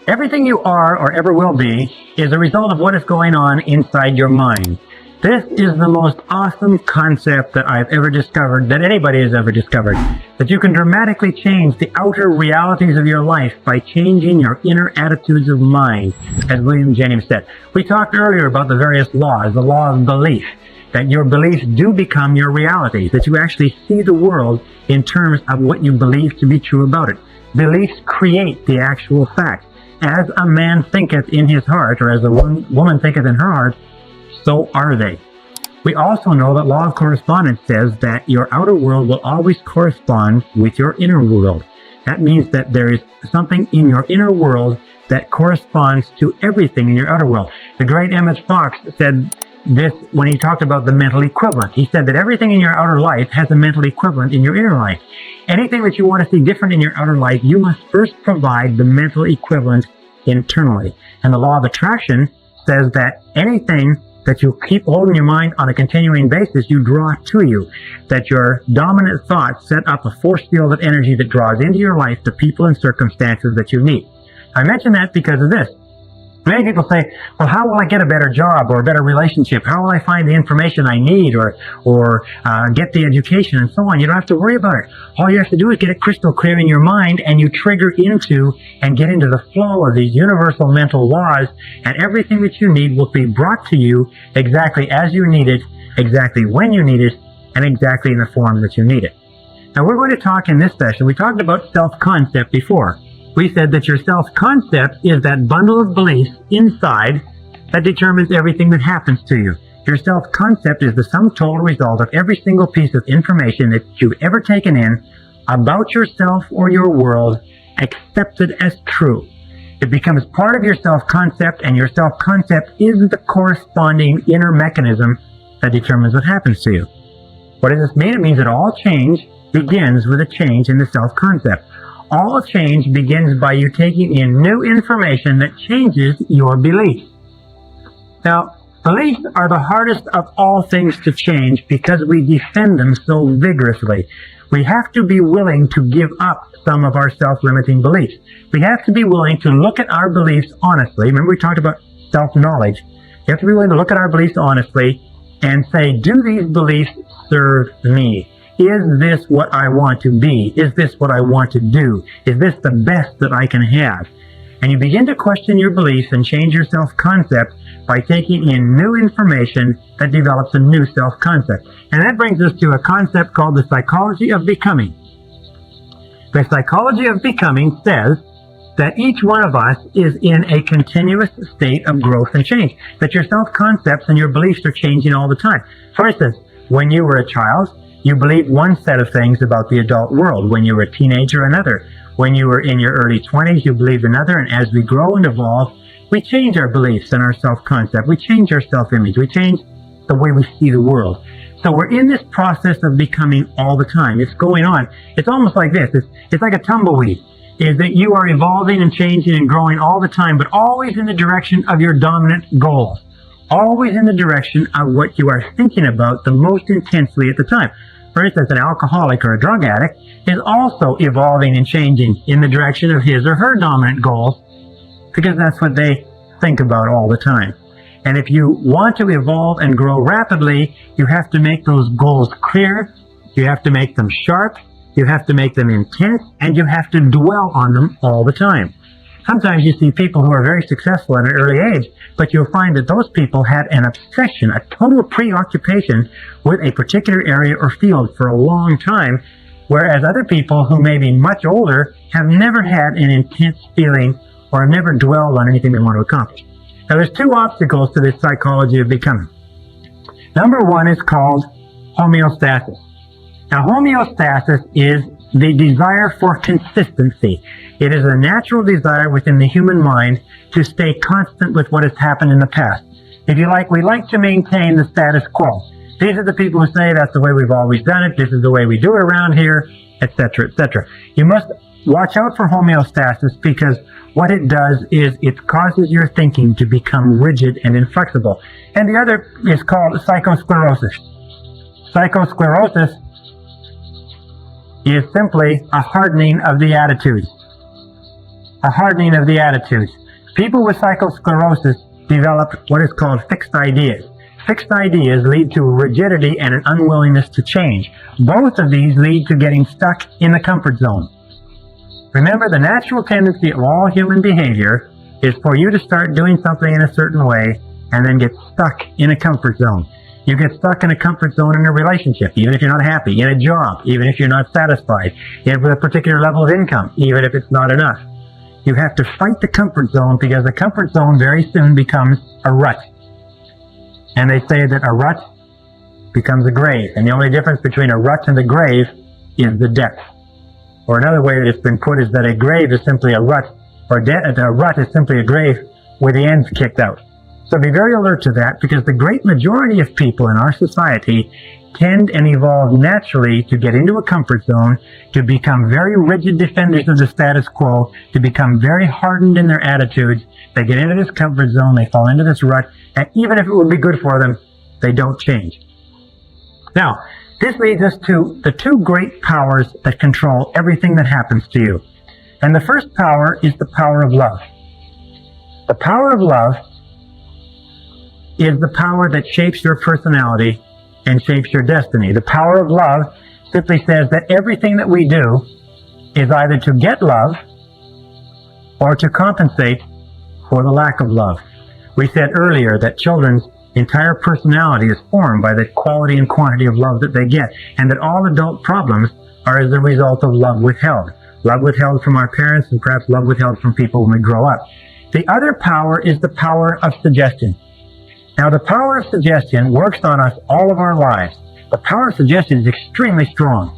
Everything you are or ever will be is a result of what is going on inside your mind. This is the most awesome concept that I've ever discovered, that anybody has ever discovered. That you can dramatically change the outer realities of your life by changing your inner attitudes of mind, as William James said. We talked earlier about the various laws, the law of belief, that your beliefs do become your reality, that you actually see the world in terms of what you believe to be true about it. Beliefs create the actual fact. As a man thinketh in his heart, or as a woman thinketh in her heart, so are they. We also know that law of correspondence says that your outer world will always correspond with your inner world. That means that there is something in your inner world that corresponds to everything in your outer world. The great Emmett Fox said this when he talked about the mental equivalent. He said that everything in your outer life has a mental equivalent in your inner life. Anything that you want to see different in your outer life, you must first provide the mental equivalent internally. And the law of attraction says that anything that you keep holding your mind on a continuing basis, you draw to you. That your dominant thoughts set up a force field of energy that draws into your life the people and circumstances that you need. I mention that because of this. Many people say, well, how will I get a better job or a better relationship? How will I find the information I need or get the education and so on? You don't have to worry about it. All you have to do is get it crystal clear in your mind, and you trigger into and get into the flow of these universal mental laws, and everything that you need will be brought to you exactly as you need it, exactly when you need it, and exactly in the form that you need it. Now, we're going to talk in this session. We talked about self-concept before. We said that your self-concept is that bundle of beliefs inside that determines everything that happens to you. Your self-concept is the sum total result of every single piece of information that you've ever taken in about yourself or your world, accepted as true. It becomes part of your self-concept, and your self-concept is the corresponding inner mechanism that determines what happens to you. What does this mean? It means that all change begins with a change in the self-concept. All change begins by you taking in new information that changes your beliefs. Now, beliefs are the hardest of all things to change because we defend them so vigorously. We have to be willing to give up some of our self-limiting beliefs. We have to be willing to look at our beliefs honestly. Remember, we talked about self-knowledge. You have to be willing to look at our beliefs honestly and say, do these beliefs serve me? Is this what I want to be? Is this what I want to do? Is this the best that I can have? And you begin to question your beliefs and change your self-concept by taking in new information that develops a new self-concept. And that brings us to a concept called the psychology of becoming. The psychology of becoming says that each one of us is in a continuous state of growth and change. That your self-concepts and your beliefs are changing all the time. For instance, when you were a child, you believed one set of things about the adult world. When you were a teenager, another. When you were in your early 20s, you believed another. And as we grow and evolve, we change our beliefs and our self-concept. We change our self-image. We change the way we see the world. So we're in this process of becoming all the time. It's going on. It's almost like this. It's like a tumbleweed. Is that you are evolving and changing and growing all the time, but always in the direction of your dominant goals. Always in the direction of what you are thinking about the most intensely at the time. For instance, an alcoholic or a drug addict is also evolving and changing in the direction of his or her dominant goals, because that's what they think about all the time. And if you want to evolve and grow rapidly, you have to make those goals clear, you have to make them sharp, you have to make them intense, and you have to dwell on them all the time. Sometimes you see people who are very successful at an early age, but you'll find that those people had an obsession, a total preoccupation with a particular area or field for a long time, whereas other people who may be much older have never had an intense feeling or have never dwelled on anything they want to accomplish. Now, there's two obstacles to this psychology of becoming. Number one is called homeostasis. Now, homeostasis is the desire for consistency. It is a natural desire within the human mind to stay constant with what has happened in the past. If you like, we like to maintain the status quo. These are the people who say that's the way we've always done it, this is the way we do it around here, etc., etc. You must watch out for homeostasis, because what it does is it causes your thinking to become rigid and inflexible. And the other is called psychosclerosis. Psychosclerosis is simply a hardening of the attitudes. a hardening of the attitudes. People with psychosclerosis develop what is called fixed ideas. Fixed ideas lead to rigidity and an unwillingness to change. Both of these lead to getting stuck in the comfort zone. Remember, the natural tendency of all human behavior is for you to start doing something in a certain way and then get stuck in a comfort zone. You get stuck in a comfort zone in a relationship, even if you're not happy, in a job, even if you're not satisfied, in with a particular level of income, even if it's not enough. You have to fight the comfort zone because the comfort zone very soon becomes a rut. And they say that a rut becomes a grave. And the only difference between a rut and a grave is the depth. Or another way that it's been put is that a grave is simply a rut, or a rut is simply a grave with the ends kicked out. So be very alert to that, because the great majority of people in our society tend and evolve naturally to get into a comfort zone, to become very rigid defenders of the status quo, to become very hardened in their attitudes. They get into this comfort zone, they fall into this rut, and even if it would be good for them, they don't change. Now, this leads us to the two great powers that control everything that happens to you. And the first power is the power of love. The power of love is the power that shapes your personality and shapes your destiny. The power of love simply says that everything that we do is either to get love or to compensate for the lack of love. We said earlier that children's entire personality is formed by the quality and quantity of love that they get, and that all adult problems are as a result of love withheld. Love withheld from our parents, and perhaps love withheld from people when we grow up. The other power is the power of suggestion. Now, the power of suggestion works on us all of our lives. The power of suggestion is extremely strong.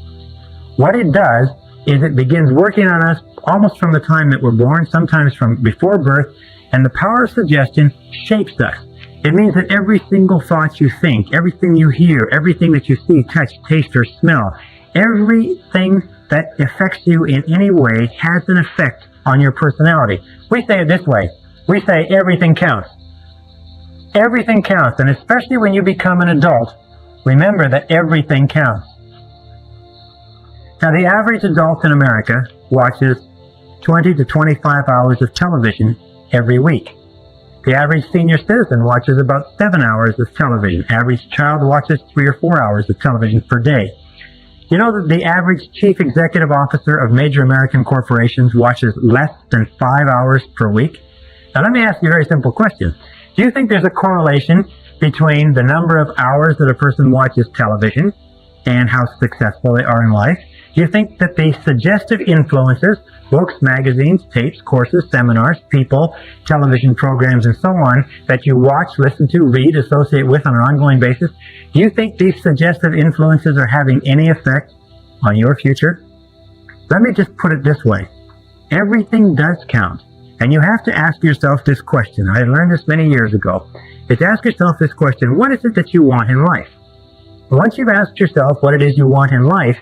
What it does is it begins working on us almost from the time that we're born, sometimes from before birth, and the power of suggestion shapes us. It means that every single thought you think, everything you hear, everything that you see, touch, taste, or smell, everything that affects you in any way has an effect on your personality. We say it this way. We say everything counts. Everything counts, and especially when you become an adult, remember that everything counts. Now, the average adult in America watches 20 to 25 hours of television every week. The average senior citizen watches about 7 hours of television. Average child watches 3 or 4 hours of television per day. You know that the average chief executive officer of major American corporations watches less than 5 hours per week? Now, let me ask you a very simple question. Do you think there's a correlation between the number of hours that a person watches television and how successful they are in life? Do you think that the suggestive influences, books, magazines, tapes, courses, seminars, people, television programs, and so on, that you watch, listen to, read, associate with on an ongoing basis, do you think these suggestive influences are having any effect on your future? Let me just put it this way. Everything does count. And you have to ask yourself this question. I learned this many years ago. Is to ask yourself this question: what is it that you want in life? Once you've asked yourself what it is you want in life,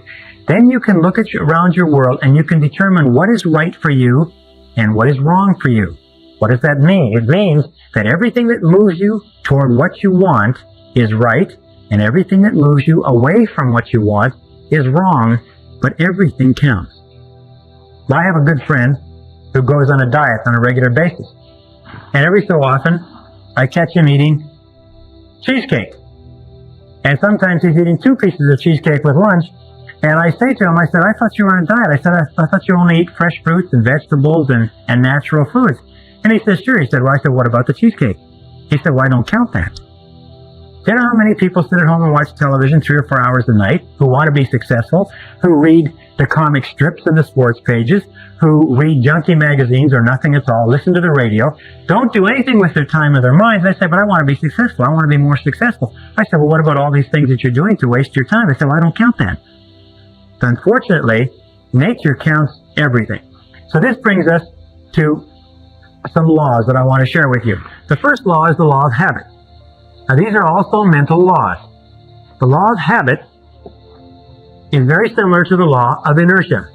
then you can look around your world and you can determine what is right for you and what is wrong for you. What does that mean? It means that everything that moves you toward what you want is right, and everything that moves you away from what you want is wrong, but everything counts. I have a good friend who goes on a diet on a regular basis. And every so often, I catch him eating cheesecake. And sometimes he's eating 2 pieces of cheesecake with lunch. And I say to him, I said, I thought you were on a diet. I said, I thought you only eat fresh fruits and vegetables and natural foods. And he said, sure. He said, well, I said, what about the cheesecake? He said, well, I don't count that. Do you know how many people sit at home and watch television 3 or 4 hours a night, who want to be successful, who read the comic strips and the sports pages, who read junky magazines or nothing at all, listen to the radio, don't do anything with their time or their minds? They say, but I want to be successful. I want to be more successful. I said, well, what about all these things that you're doing to waste your time? They said, well, I don't count that. But unfortunately, nature counts everything. So this brings us to some laws that I want to share with you. The first law is the law of habit. Now, these are also mental laws. The law of habit is very similar to the law of inertia.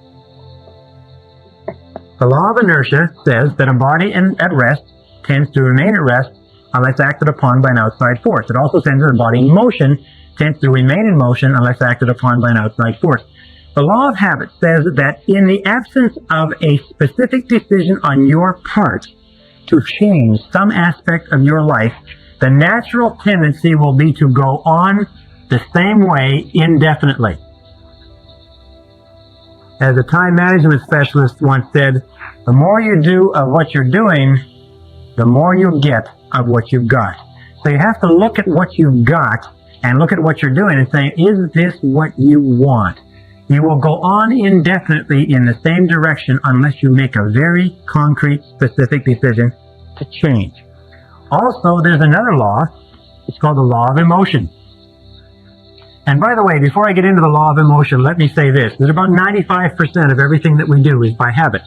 The law of inertia says that a body at rest tends to remain at rest unless acted upon by an outside force. It also says that a body in motion tends to remain in motion unless acted upon by an outside force. The law of habit says that in the absence of a specific decision on your part to change some aspect of your life, the natural tendency will be to go on the same way indefinitely. As a time management specialist once said, the more you do of what you're doing, the more you get of what you've got. So you have to look at what you've got and look at what you're doing and say, is this what you want? You will go on indefinitely in the same direction unless you make a very concrete, specific decision to change. Also, there's another law. It's called the law of emotion. And by the way, before I get into the law of emotion, let me say this. That about 95% of everything that we do is by habit.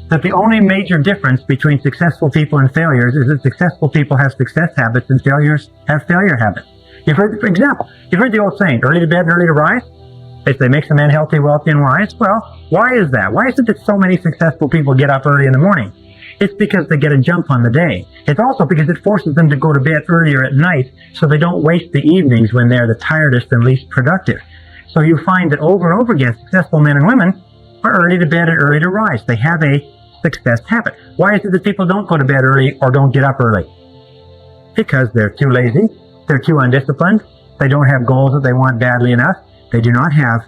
That the only major difference between successful people and failures is that successful people have success habits and failures have failure habits. You've heard, for example, you've heard the old saying, early to bed and early to rise? They say makes a man healthy, wealthy, and wise. Well, why is that? Why is it that so many successful people get up early in the morning? It's because they get a jump on the day. It's also because it forces them to go to bed earlier at night so they don't waste the evenings when they're the tiredest and least productive. So you find that over and over again, successful men and women are early to bed and early to rise. They have a success habit. Why is it that people don't go to bed early or don't get up early? Because they're too lazy, they're too undisciplined, they don't have goals that they want badly enough, they do not have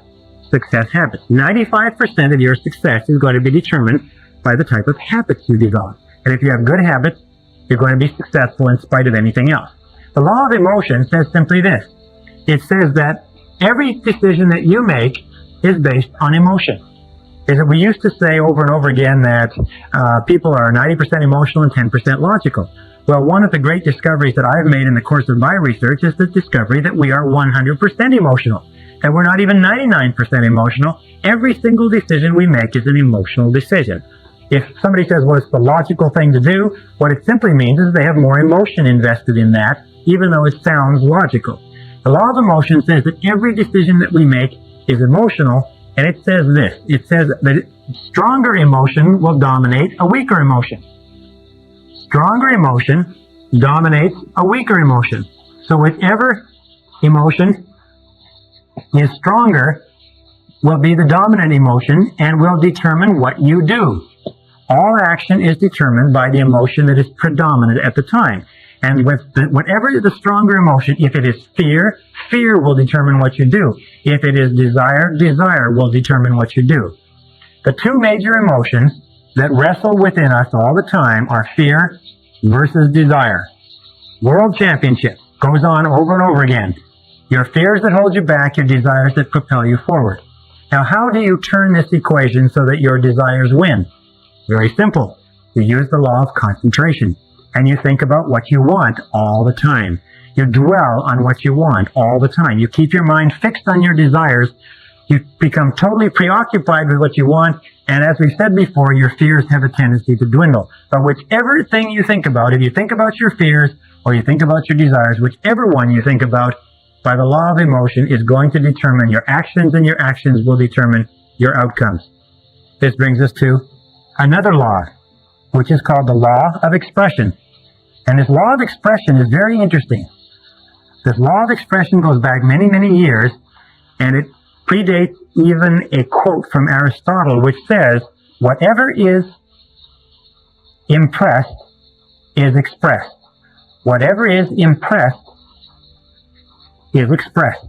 success habits. 95% of your success is going to be determined by the type of habits you develop. And if you have good habits, you're going to be successful in spite of anything else. The law of emotion says simply this. It says that every decision that you make is based on emotion. We used to say over and over again that people are 90% emotional and 10% logical. Well, one of the great discoveries that I've made in the course of my research is the discovery that we are 100% emotional. That we're not even 99% emotional. Every single decision we make is an emotional decision. If somebody says, well, it's the logical thing to do, what it simply means is they have more emotion invested in that, even though it sounds logical. The law of emotion says that every decision that we make is emotional, and it says this. It says that stronger emotion will dominate a weaker emotion. Stronger emotion dominates a weaker emotion. So whichever emotion is stronger will be the dominant emotion and will determine what you do. All action is determined by the emotion that is predominant at the time. And whatever is the stronger emotion, if it is fear, fear will determine what you do. If it is desire, desire will determine what you do. The two major emotions that wrestle within us all the time are fear versus desire. World Championship goes on over and over again. Your fears that hold you back, your desires that propel you forward. Now, how do you turn this equation so that your desires win? Very simple. You use the law of concentration, and you think about what you want all the time. You dwell on what you want all the time. You keep your mind fixed on your desires. You become totally preoccupied with what you want, and as we said before, your fears have a tendency to dwindle. But whichever thing you think about, if you think about your fears or you think about your desires, whichever one you think about, by the law of emotion is going to determine your actions, and your actions will determine your outcomes. This brings us to another law, which is called the law of expression. And this law of expression is very interesting. This law of expression goes back many, many years, and it predates even a quote from Aristotle, which says, whatever is impressed is expressed. Whatever is impressed is expressed.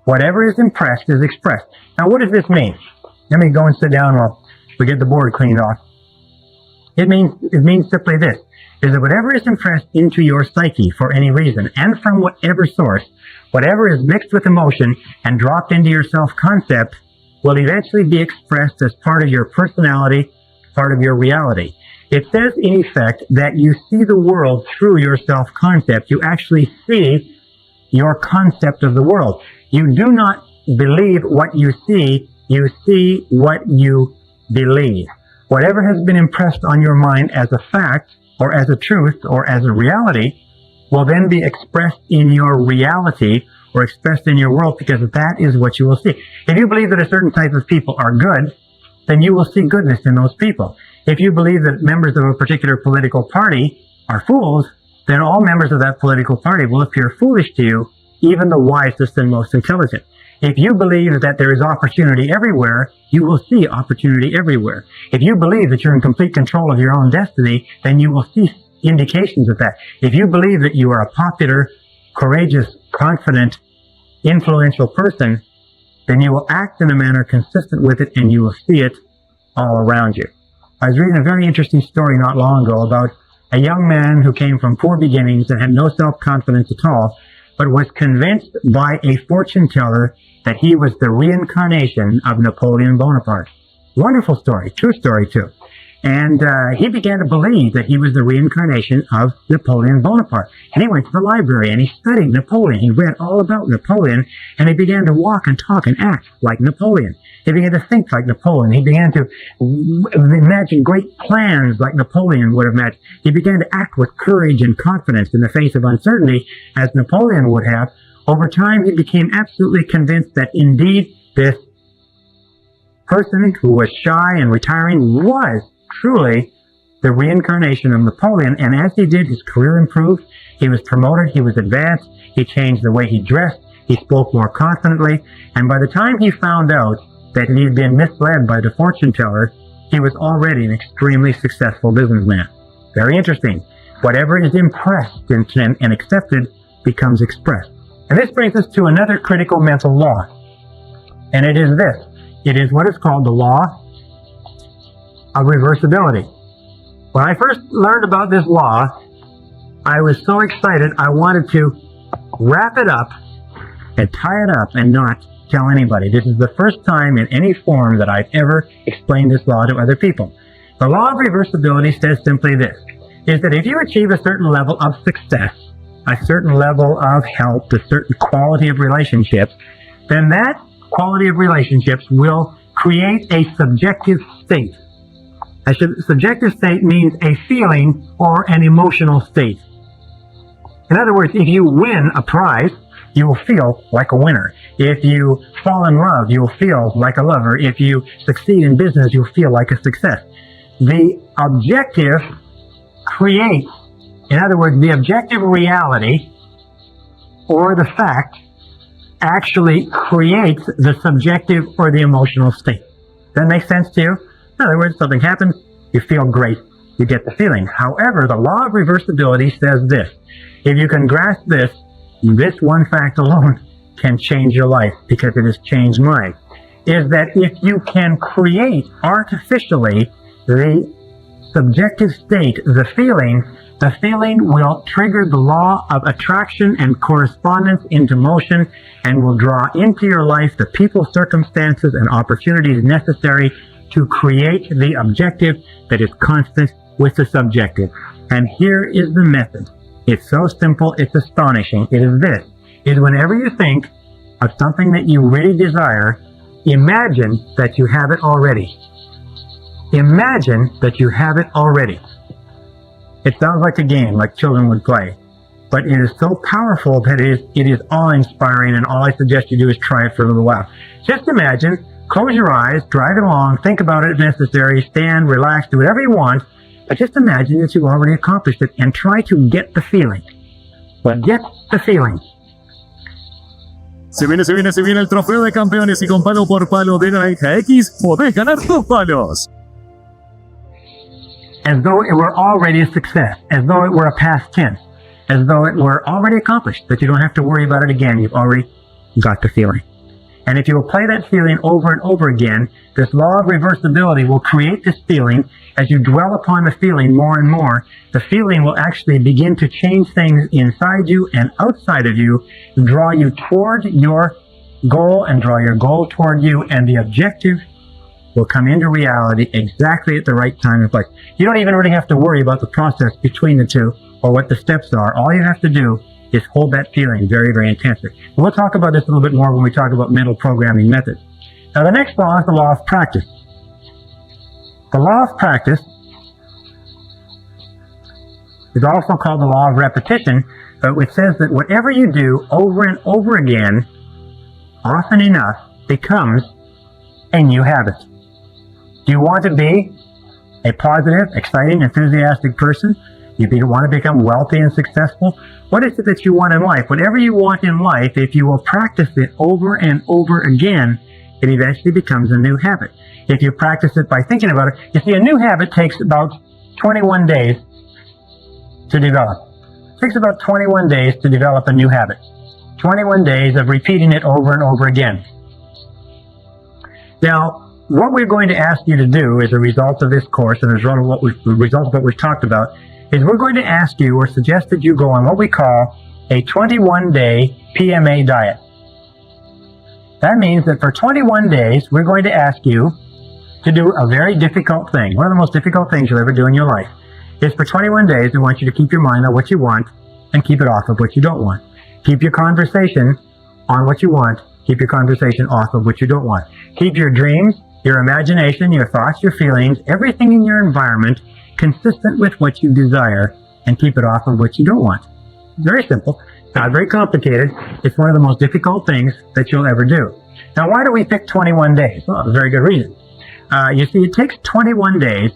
Whatever is impressed is expressed. Now, what does this mean? Let me go and sit down while we get the board cleaned off. It means simply this, is that whatever is impressed into your psyche for any reason, and from whatever source, whatever is mixed with emotion and dropped into your self-concept, will eventually be expressed as part of your personality, part of your reality. It says, in effect, that you see the world through your self-concept. You actually see your concept of the world. You do not believe what you see what you believe. Whatever has been impressed on your mind as a fact, or as a truth, or as a reality, will then be expressed in your reality, or expressed in your world, because that is what you will see. If you believe that a certain type of people are good, then you will see goodness in those people. If you believe that members of a particular political party are fools, then all members of that political party will appear foolish to you even the wisest and most intelligent. If you believe that there is opportunity everywhere, you will see opportunity everywhere. If you believe that you're in complete control of your own destiny, then you will see indications of that. If you believe that you are a popular, courageous, confident, influential person, then you will act in a manner consistent with it, and you will see it all around you. I was reading a very interesting story not long ago about a young man who came from poor beginnings and had no self-confidence at all, but was convinced by a fortune teller that he was the reincarnation of Napoleon Bonaparte. Wonderful story, true story too. And he began to believe that he was the reincarnation of Napoleon Bonaparte. And he went to the library and he studied Napoleon. He read all about Napoleon, and he began to walk and talk and act like Napoleon. He began to think like Napoleon. He began to imagine great plans like Napoleon would have imagined. He began to act with courage and confidence in the face of uncertainty as Napoleon would have. Over time, he became absolutely convinced that indeed this person who was shy and retiring was truly the reincarnation of Napoleon. And as he did, his career improved. He was promoted. He was advanced. He changed the way he dressed. He spoke more confidently. And by the time he found out that he had been misled by the fortune teller, he was already an extremely successful businessman. Very interesting. Whatever is impressed and accepted becomes expressed. And this brings us to another critical mental law. And it is this. It is what is called the law of reversibility. When I first learned about this law, I was so excited I wanted to wrap it up and tie it up and not tell anybody. This is the first time in any form that I've ever explained this law to other people. The law of reversibility says simply this, is that if you achieve a certain level of success, a certain level of health, a certain quality of relationships, then that quality of relationships will create a subjective state. A subjective state means a feeling or an emotional state. In other words, if you win a prize, you will feel like a winner. If you fall in love, you will feel like a lover. If you succeed in business, you'll feel like a success. The objective creates, in other words, the objective reality or the fact actually creates the subjective or the emotional state. That makes sense to you? In other words, something happens, you feel great, you get the feeling. However, the law of reversibility says this. If you can grasp this one fact alone can change your life, because it has changed mine, is that if you can create artificially the subjective state, the feeling will trigger the law of attraction and correspondence into motion and will draw into your life the people, circumstances, and opportunities necessary to create the objective that is constant with the subjective. And here is the method. It's so simple, it's astonishing. It is this, is whenever you think of something that you really desire, imagine that you have it already. Imagine that you have it already. It sounds like a game, like children would play, but it is so powerful that it is awe-inspiring, and all I suggest you do is try it for a little while. Just imagine, close your eyes, drive it along, think about it if necessary, stand, relax, do whatever you want, but just imagine that you've already accomplished it and try to get the feeling. Get the feeling. Se viene el trofeo de campeones y con palo por palo de la hija X podés ganar 2 palos. As though it were already a success, as though it were a past tense, as though it were already accomplished, that you don't have to worry about it again. You've already got the feeling. And if you will play that feeling over and over again, this law of reversibility will create this feeling. As you dwell upon the feeling more and more, the feeling will actually begin to change things inside you and outside of you, draw you toward your goal and draw your goal toward you, and the objective will come into reality exactly at the right time and place. You don't even really have to worry about the process between the two or what the steps are. All you have to do is hold that feeling very, very intensely. And we'll talk about this a little bit more when we talk about mental programming methods. Now, the next law is the law of practice. The law of practice is also called the law of repetition, which says that whatever you do over and over again, often enough, becomes a new habit. Do you want to be a positive, exciting, enthusiastic person? You want to become wealthy and successful? What is it that you want in life? Whatever you want in life, if you will practice it over and over again, it eventually becomes a new habit. If you practice it by thinking about it, you see, a new habit takes about 21 days to develop. It takes about 21 days to develop a new habit. 21 days of repeating it over and over again. Now, what we're going to ask you to do as a result of this course and as a result of what we've talked about is we're going to ask you or suggest that you go on what we call a 21-day PMA diet. That means that for 21 days, we're going to ask you to do a very difficult thing. One of the most difficult things you'll ever do in your life is for 21 days, we want you to keep your mind on what you want and keep it off of what you don't want. Keep your conversation on what you want. Keep your conversation off of what you don't want. Keep your dreams, your imagination, your thoughts, your feelings, everything in your environment consistent with what you desire, and keep it off of what you don't want. Very simple. Not very complicated. It's one of the most difficult things that you'll ever do. Now, why do we pick 21 days? Well, a very good reason. You see, it takes 21 days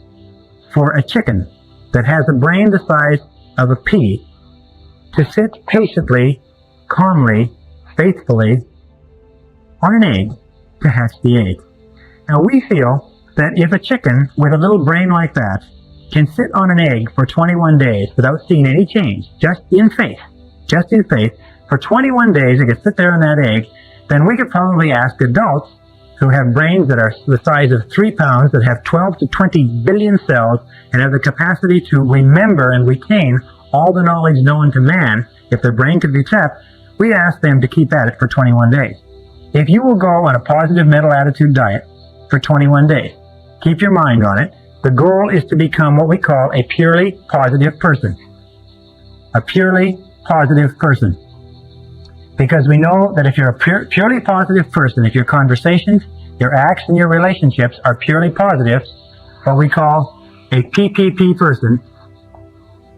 for a chicken that has a brain the size of a pea to sit patiently, calmly, faithfully on an egg to hatch the egg. Now, we feel that if a chicken with a little brain like that can sit on an egg for 21 days without seeing any change, just in faith, for 21 days it can sit there on that egg, then we could probably ask adults who have brains that are the size of 3 pounds, that have 12 to 20 billion cells, and have the capacity to remember and retain all the knowledge known to man, if their brain could be tapped, we ask them to keep at it for 21 days. If you will go on a positive mental attitude diet for 21 days, keep your mind on it, the goal is to become what we call a purely positive person. A purely positive person. Because we know that if you're a purely positive person, if your conversations, your acts, and your relationships are purely positive, what we call a PPP person,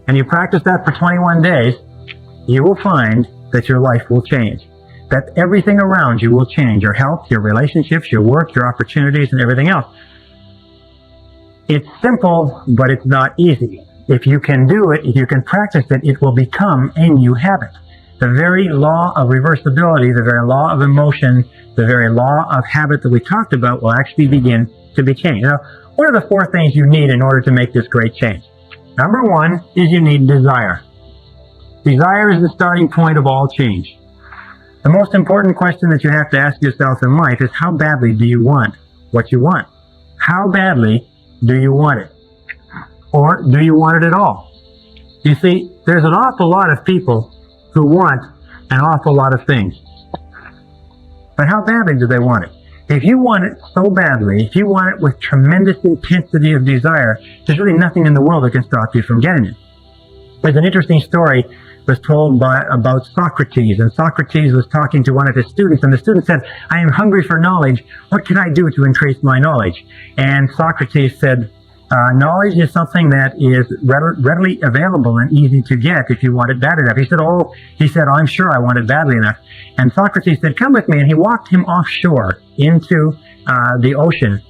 and you practice that for 21 days, you will find that your life will change. That everything around you will change. Your health, your relationships, your work, your opportunities, and everything else. It's simple, but it's not easy. If you can do it, if you can practice it, it will become a new habit. The very law of reversibility, the very law of emotion, the very law of habit that we talked about will actually begin to be changed. Now, what are the 4 things you need in order to make this great change? Number 1 is you need desire. Desire is the starting point of all change. The most important question that you have to ask yourself in life is, how badly do you want what you want? How badly do you want it? Or do you want it at all? You see, there's an awful lot of people who want an awful lot of things. But how badly do they want it? If you want it so badly, if you want it with tremendous intensity of desire, there's really nothing in the world that can stop you from getting it. There's an interesting story was told about Socrates, and Socrates was talking to one of his students, and the student said, "I am hungry for knowledge. What can I do to increase my knowledge?" And Socrates said, knowledge is something that is readily available and easy to get if you want it bad enough. He said, I'm sure I want it badly enough. And Socrates said, come with me. And he walked him offshore into the ocean,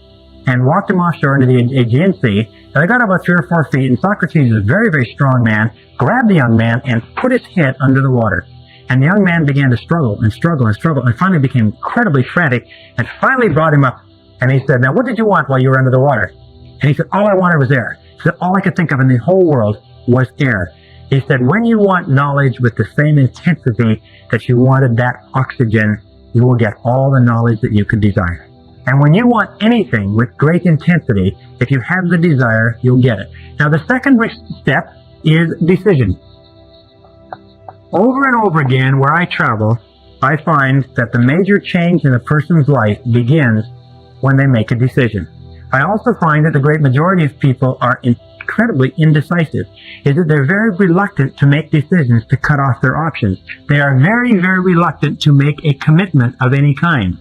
and walked him offshore into the Aegean Sea. And they got about 3 or 4 feet, and Socrates, a very, very strong man, grabbed the young man and put his head under the water. And the young man began to struggle and struggle and struggle, and finally became incredibly frantic, and finally brought him up. And he said, now what did you want while you were under the water? And he said, all I wanted was air. He said, all I could think of in the whole world was air. He said, when you want knowledge with the same intensity that you wanted that oxygen, you will get all the knowledge that you could desire. And when you want anything with great intensity, if you have the desire, you'll get it. Now, the second step is decision. Over and over again, where I travel, I find that the major change in a person's life begins when they make a decision. I also find that the great majority of people are incredibly indecisive, is that they're very reluctant to make decisions to cut off their options. They are very, very reluctant to make a commitment of any kind.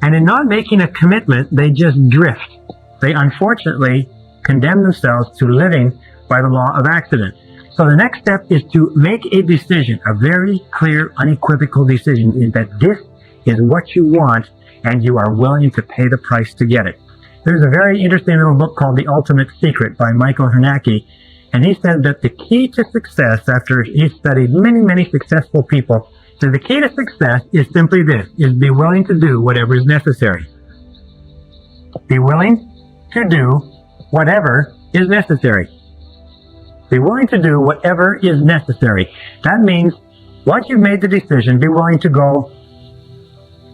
And in not making a commitment, they just drift. They unfortunately condemn themselves to living by the law of accident. So the next step is to make a decision, a very clear, unequivocal decision, in that this is what you want and you are willing to pay the price to get it. There's a very interesting little book called The Ultimate Secret by Michael Haneke, And he said that the key to success, after he studied many, many successful people, so the key to success is simply this, is be willing to do whatever is necessary. Be willing to do whatever is necessary. Be willing to do whatever is necessary. That means once you've made the decision, be willing to go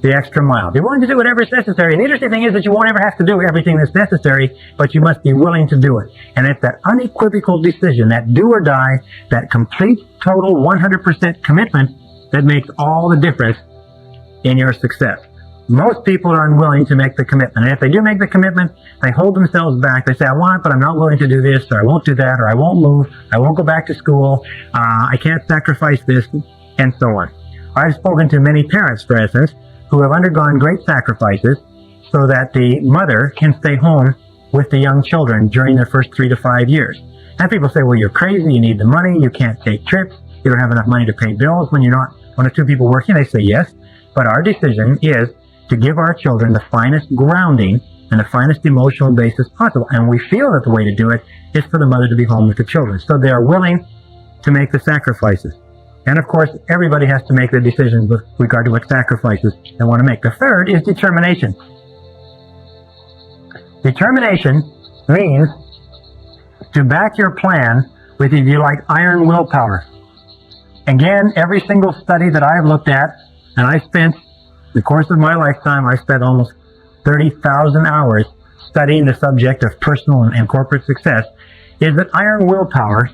the extra mile. Be willing to do whatever is necessary. And the interesting thing is that you won't ever have to do everything that's necessary, but you must be willing to do it. And it's that unequivocal decision, that do or die, that complete, total, 100% commitment that makes all the difference in your success. Most people are unwilling to make the commitment. And if they do make the commitment, they hold themselves back. They say, I want, but I'm not willing to do this, or I won't do that, or I won't move, I won't go back to school, I can't sacrifice this, and so on. I've spoken to many parents, for instance, who have undergone great sacrifices so that the mother can stay home with the young children during their first 3 to 5 years. And people say, well, you're crazy, you need the money, you can't take trips, you don't have enough money to pay bills when you're not one or two people working. They say yes, but our decision is to give our children the finest grounding and the finest emotional basis possible. And we feel that the way to do it is for the mother to be home with the children. So they are willing to make the sacrifices. And of course, everybody has to make the decisions with regard to what sacrifices they want to make. The third is determination. Determination means to back your plan with, if you like, iron willpower. Again, every single study that I've looked at, and I spent, in the course of my lifetime, I spent almost 30,000 hours studying the subject of personal and corporate success, is that iron willpower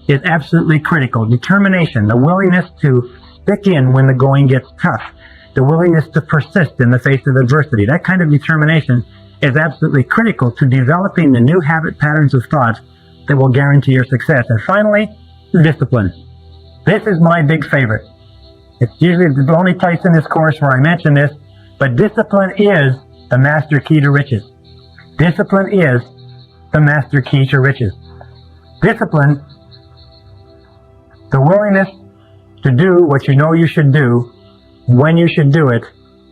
is absolutely critical. Determination, the willingness to stick in when the going gets tough, the willingness to persist in the face of adversity, that kind of determination is absolutely critical to developing the new habit patterns of thought that will guarantee your success. And finally, discipline. This is my big favorite. It's usually the only place in this course where I mention this, but discipline is the master key to riches. Discipline is the master key to riches. Discipline, the willingness to do what you know you should do, when you should do it,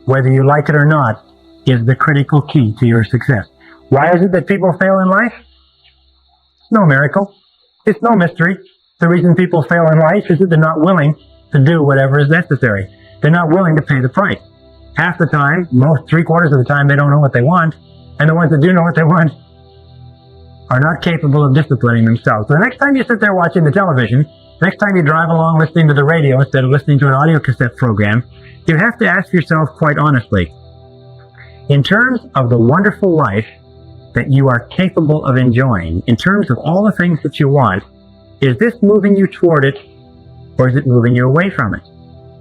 whether you like it or not, is the critical key to your success. Why is it that people fail in life? It's no miracle. It's no mystery. The reason people fail in life is that they're not willing to do whatever is necessary. They're not willing to pay the price. Half the time, most 3/4 of the time, they don't know what they want, and the ones that do know what they want are not capable of disciplining themselves. So the next time you sit there watching the television, next time you drive along listening to the radio instead of listening to an audio cassette program, you have to ask yourself quite honestly, in terms of the wonderful life that you are capable of enjoying, in terms of all the things that you want, is this moving you toward it, or is it moving you away from it?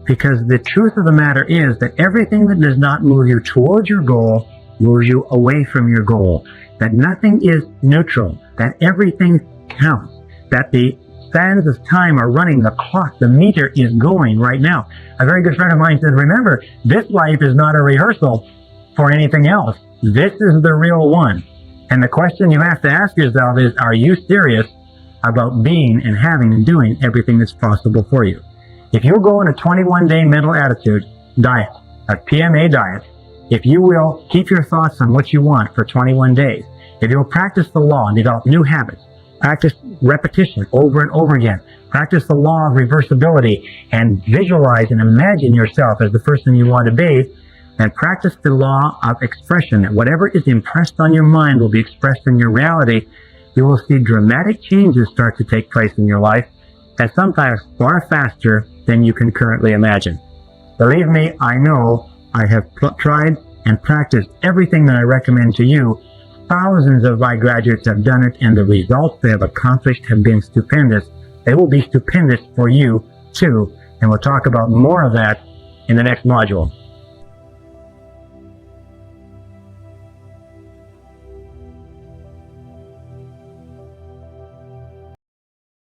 Because the truth of the matter is that everything that does not move you towards your goal moves you away from your goal. That nothing is neutral, that everything counts, that the sands of time are running, the clock, the meter is going right now. A very good friend of mine said, remember, this life is not a rehearsal for anything else. This is the real one. And the question you have to ask yourself is, are you serious about being and having and doing everything that's possible for you? If you'll go on a 21-day mental attitude diet, a PMA diet, if you will keep your thoughts on what you want for 21 days, if you'll practice the law and develop new habits, practice repetition over and over again, practice the law of reversibility, and visualize and imagine yourself as the person you want to be, and practice the law of expression, that whatever is impressed on your mind will be expressed in your reality, you will see dramatic changes start to take place in your life, and sometimes far faster than you can currently imagine. Believe me, I know I have tried and practiced everything that I recommend to you. Thousands of my graduates have done it, and the results they have accomplished have been stupendous. They will be stupendous for you too, and we'll talk about more of that in the next module.